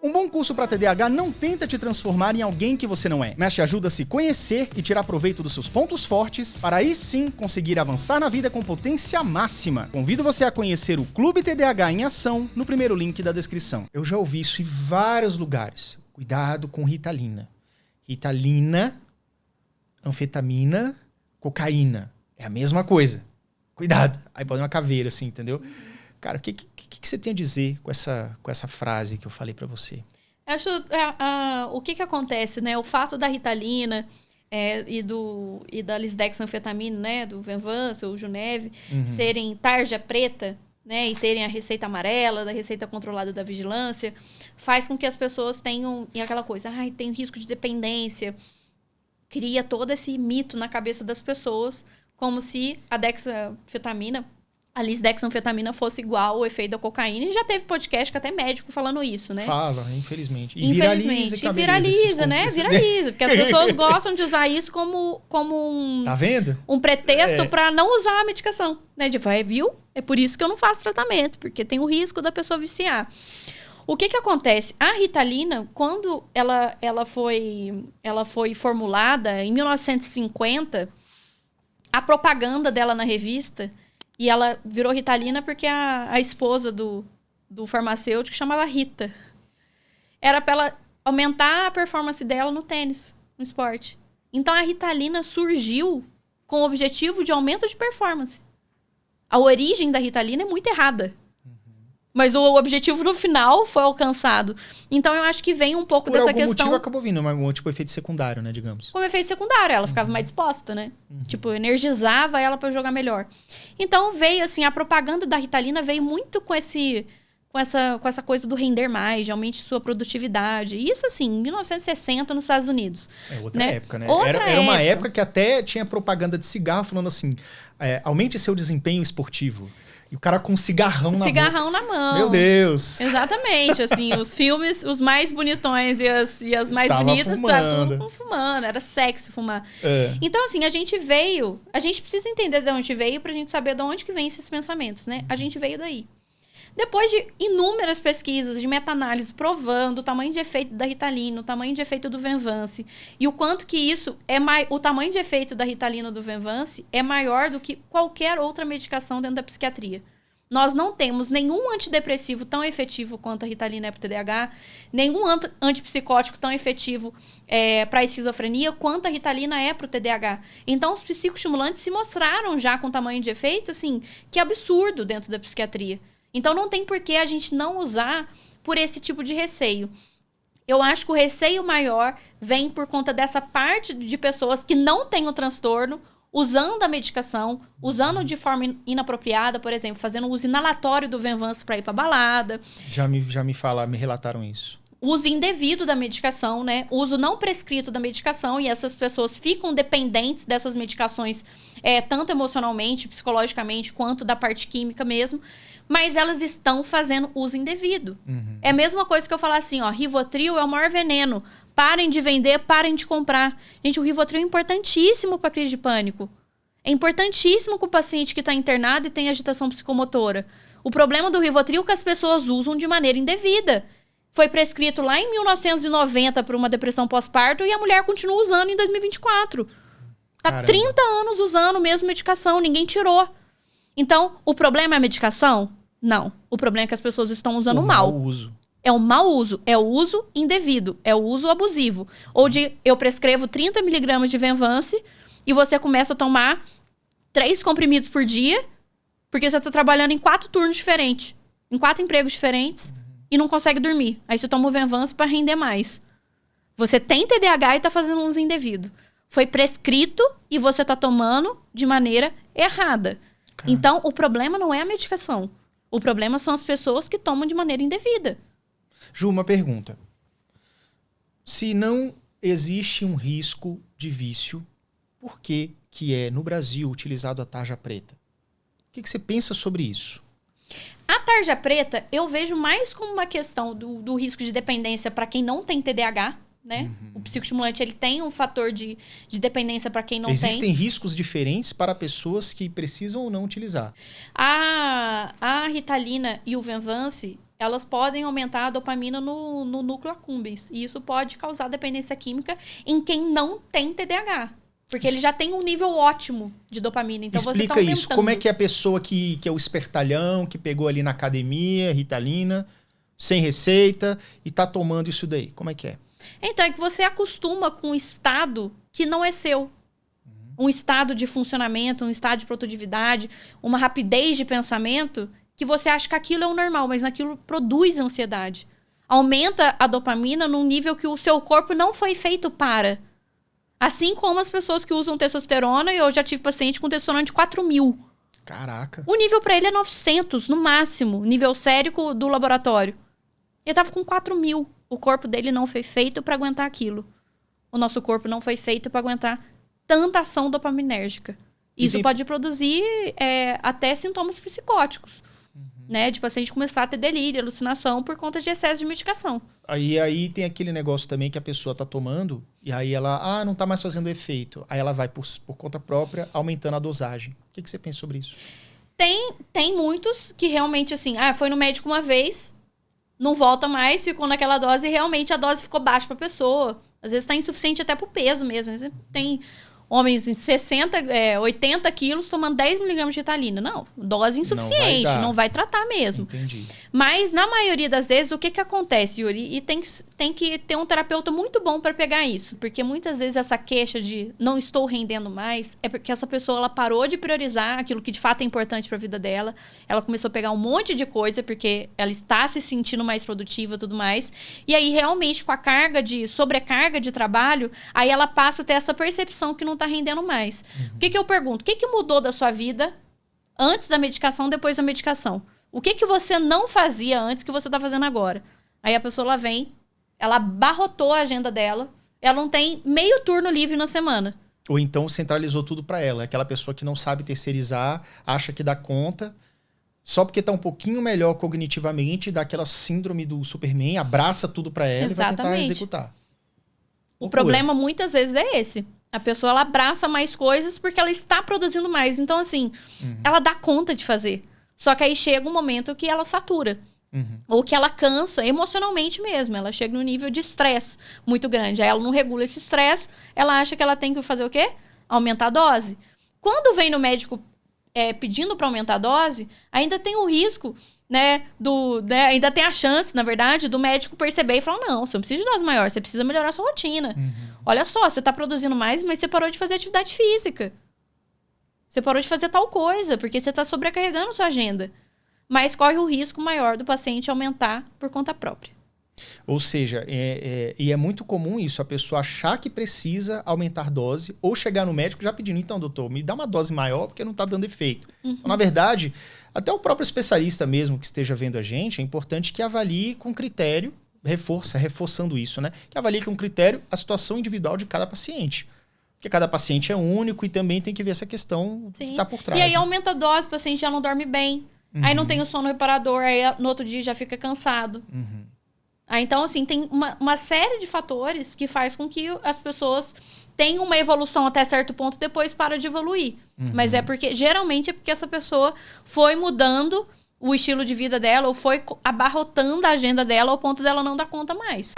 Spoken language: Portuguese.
Um bom curso para TDAH não tenta te transformar em alguém que você não é, mas te ajuda a se conhecer e tirar proveito dos seus pontos fortes, para aí sim conseguir avançar na vida com potência máxima. Convido você a conhecer o Clube TDAH em Ação no primeiro link da descrição. Eu já ouvi isso em vários lugares. Cuidado com Ritalina. Ritalina, anfetamina, cocaína. É a mesma coisa. Cuidado. Aí pode uma caveira assim, entendeu? Cara, o que você tem a dizer com essa frase que eu falei pra você? Acho o que acontece, né? O fato da Ritalina e da lisdexanfetamina, né? Do Venvanse ou Juneve, serem tarja preta, né? E terem a receita amarela, da receita controlada da vigilância, faz com que as pessoas tenham aquela coisa, tem risco de dependência. Cria todo esse mito na cabeça das pessoas, como se a lisdexanfetamina fosse igual ao efeito da cocaína. E já teve podcast que até médico falando isso, né? Fala, infelizmente. E viraliza, né? Viraliza. Porque as pessoas gostam de usar isso como um... Tá vendo? Um pretexto para não usar a medicação. Né? Tipo, viu? É por isso que eu não faço tratamento. Porque tem o risco da pessoa viciar. O que acontece? A Ritalina, quando ela foi formulada em 1950, a propaganda dela na revista... E ela virou Ritalina porque a esposa do farmacêutico chamava Rita. Era para ela aumentar a performance dela no tênis, no esporte. Então, a Ritalina surgiu com o objetivo de aumento de performance. A origem da Ritalina é muito errada. Mas o objetivo no final foi alcançado. Então, eu acho que vem um pouco dessa questão... Por algum motivo acabou vindo, mas tipo efeito secundário, né, digamos. Como efeito secundário, ela ficava mais disposta, né? Tipo, energizava ela para jogar melhor. Então, veio assim, a propaganda da Ritalina veio muito com essa coisa do render mais, de aumente sua produtividade. Isso, assim, em 1960 nos Estados Unidos. É outra época, né? Era uma época que até tinha propaganda de cigarro falando assim, aumente seu desempenho esportivo. E o cara com um cigarrão na mão. Meu Deus! Exatamente, assim, os filmes, os mais bonitões e as mais bonitas, tá tudo fumando, era sexy fumar. Então, assim, a gente precisa entender de onde veio pra gente saber de onde que vem esses pensamentos, né? A gente veio daí. Depois de inúmeras pesquisas de meta-análise provando o tamanho de efeito da Ritalina, o tamanho de efeito do Venvanse, e o quanto que isso o tamanho de efeito da Ritalina ou do Venvanse é maior do que qualquer outra medicação dentro da psiquiatria. Nós não temos nenhum antidepressivo tão efetivo quanto a Ritalina é para o TDAH, nenhum antipsicótico tão efetivo para a esquizofrenia quanto a Ritalina é para o TDAH. Então, os psicoestimulantes se mostraram já com tamanho de efeito, assim, que absurdo dentro da psiquiatria. Então, não tem por que a gente não usar por esse tipo de receio. Eu acho que o receio maior vem por conta dessa parte de pessoas que não têm o transtorno, usando a medicação, usando de forma inapropriada, por exemplo, fazendo uso inalatório do Venvanse para ir para balada. Já me relataram isso. Uso indevido da medicação, né? Uso não prescrito da medicação, e essas pessoas ficam dependentes dessas medicações, tanto emocionalmente, psicologicamente, quanto da parte química mesmo. Mas elas estão fazendo uso indevido. É a mesma coisa que eu falar assim, Rivotril é o maior veneno. Parem de vender, parem de comprar. Gente, o Rivotril é importantíssimo para crise de pânico. É importantíssimo com o paciente que está internado e tem agitação psicomotora. O problema do Rivotril é que as pessoas usam de maneira indevida. Foi prescrito lá em 1990 para uma depressão pós-parto e a mulher continua usando em 2024. Tá 30 anos usando a mesma medicação, ninguém tirou. Então, o problema é a medicação? Não. O problema é que as pessoas estão usando mal. O mau uso. É o mau uso. É o uso indevido. É o uso abusivo. Ou eu prescrevo 30 miligramas de Venvanse e você começa a tomar 3 comprimidos por dia porque você está trabalhando em 4 turnos diferentes. Em 4 empregos diferentes e não consegue dormir. Aí você toma o Venvanse para render mais. Você tem TDAH e está fazendo uso indevido. Foi prescrito e você está tomando de maneira errada. Então, o problema não é a medicação. O problema são as pessoas que tomam de maneira indevida. Ju, uma pergunta. Se não existe um risco de vício, por que é, no Brasil, utilizado a tarja preta? O que você pensa sobre isso? A tarja preta, eu vejo mais como uma questão do risco de dependência para quem não tem TDAH, né? O psicoestimulante, ele tem um fator de dependência para quem não tem. Existem riscos diferentes para pessoas que precisam ou não utilizar. A Ritalina e o Venvanse, elas podem aumentar a dopamina no núcleo accumbens. E isso pode causar dependência química em quem não tem TDAH. Porque ele já tem um nível ótimo de dopamina. Então explica você tá aumentando. Isso. Como é que é a pessoa que é o espertalhão, que pegou ali na academia, Ritalina, sem receita, e tá tomando isso daí? Como é que é? Então, é que você acostuma com um estado que não é seu. Um estado de funcionamento, um estado de produtividade, uma rapidez de pensamento, que você acha que aquilo é o normal, mas aquilo produz ansiedade. Aumenta a dopamina num nível que o seu corpo não foi feito para. Assim como as pessoas que usam testosterona, eu já tive paciente com testosterona de 4.000. Caraca. O nível para ele é 900, no máximo, nível sérico do laboratório. Ele tava com 4.000. O corpo dele não foi feito para aguentar aquilo. O nosso corpo não foi feito para aguentar tanta ação dopaminérgica. Isso pode produzir até sintomas psicóticos. Né? De paciente começar a ter delírio, alucinação por conta de excesso de medicação. Aí tem aquele negócio também que a pessoa tá tomando e aí ela, não tá mais fazendo efeito. Aí ela vai por conta própria aumentando a dosagem. O que você pensa sobre isso? Tem muitos que realmente assim, foi no médico uma vez, não volta mais, ficou naquela dose e realmente a dose ficou baixa pra pessoa. Às vezes tá insuficiente até pro peso mesmo. Tem homens em 80 quilos tomando 10 miligramas de Ritalina. Não, dose insuficiente, não vai tratar mesmo. Entendi. Mas, na maioria das vezes, o que acontece, Yuri? E tem que ter um terapeuta muito bom para pegar isso. Porque muitas vezes essa queixa de não estou rendendo mais é porque essa pessoa ela parou de priorizar aquilo que de fato é importante para a vida dela. Ela começou a pegar um monte de coisa porque ela está se sentindo mais produtiva e tudo mais. E aí, realmente, com a sobrecarga de trabalho, aí ela passa a ter essa percepção que não está rendendo mais. O que eu pergunto? O que mudou da sua vida antes da medicação, depois da medicação? O que você não fazia antes que você está fazendo agora? Aí a pessoa lá vem, ela abarrotou a agenda dela, ela não tem meio turno livre na semana. Ou então centralizou tudo para ela. É aquela pessoa que não sabe terceirizar, acha que dá conta, só porque tá um pouquinho melhor cognitivamente, dá aquela síndrome do Superman, abraça tudo para ela. Exatamente. E vai tentar executar. O problema muitas vezes é esse. A pessoa ela abraça mais coisas porque ela está produzindo mais. Então, assim, ela dá conta de fazer. Só que aí chega um momento que ela satura. Ou que ela cansa emocionalmente mesmo. Ela chega num nível de estresse muito grande. Aí ela não regula esse estresse. Ela acha que ela tem que fazer o quê? Aumentar a dose. Quando vem no médico pedindo para aumentar a dose, ainda tem o risco, né, ainda tem a chance, na verdade, do médico perceber e falar, não, você não precisa de dose maior, você precisa melhorar a sua rotina. Olha só, você está produzindo mais, mas você parou de fazer atividade física. Você parou de fazer tal coisa, porque você está sobrecarregando a sua agenda. Mas corre o risco maior do paciente aumentar por conta própria. Ou seja, e é muito comum isso, a pessoa achar que precisa aumentar dose ou chegar no médico já pedindo, então, doutor, me dá uma dose maior porque não está dando efeito. Então, na verdade, até o próprio especialista mesmo que esteja vendo a gente, é importante que avalie com critério, reforçando isso, né? Que avalie com critério a situação individual de cada paciente. Porque cada paciente é único e também tem que ver essa questão que está por trás. E aí aumenta a dose, o paciente já não dorme bem. Aí não tem o sono reparador, aí no outro dia já fica cansado. Aí, então, assim, tem uma série de fatores que faz com que as pessoas tenham uma evolução até certo ponto, depois para de evoluir. Mas geralmente é porque essa pessoa foi mudando o estilo de vida dela ou foi abarrotando a agenda dela ao ponto dela não dar conta mais.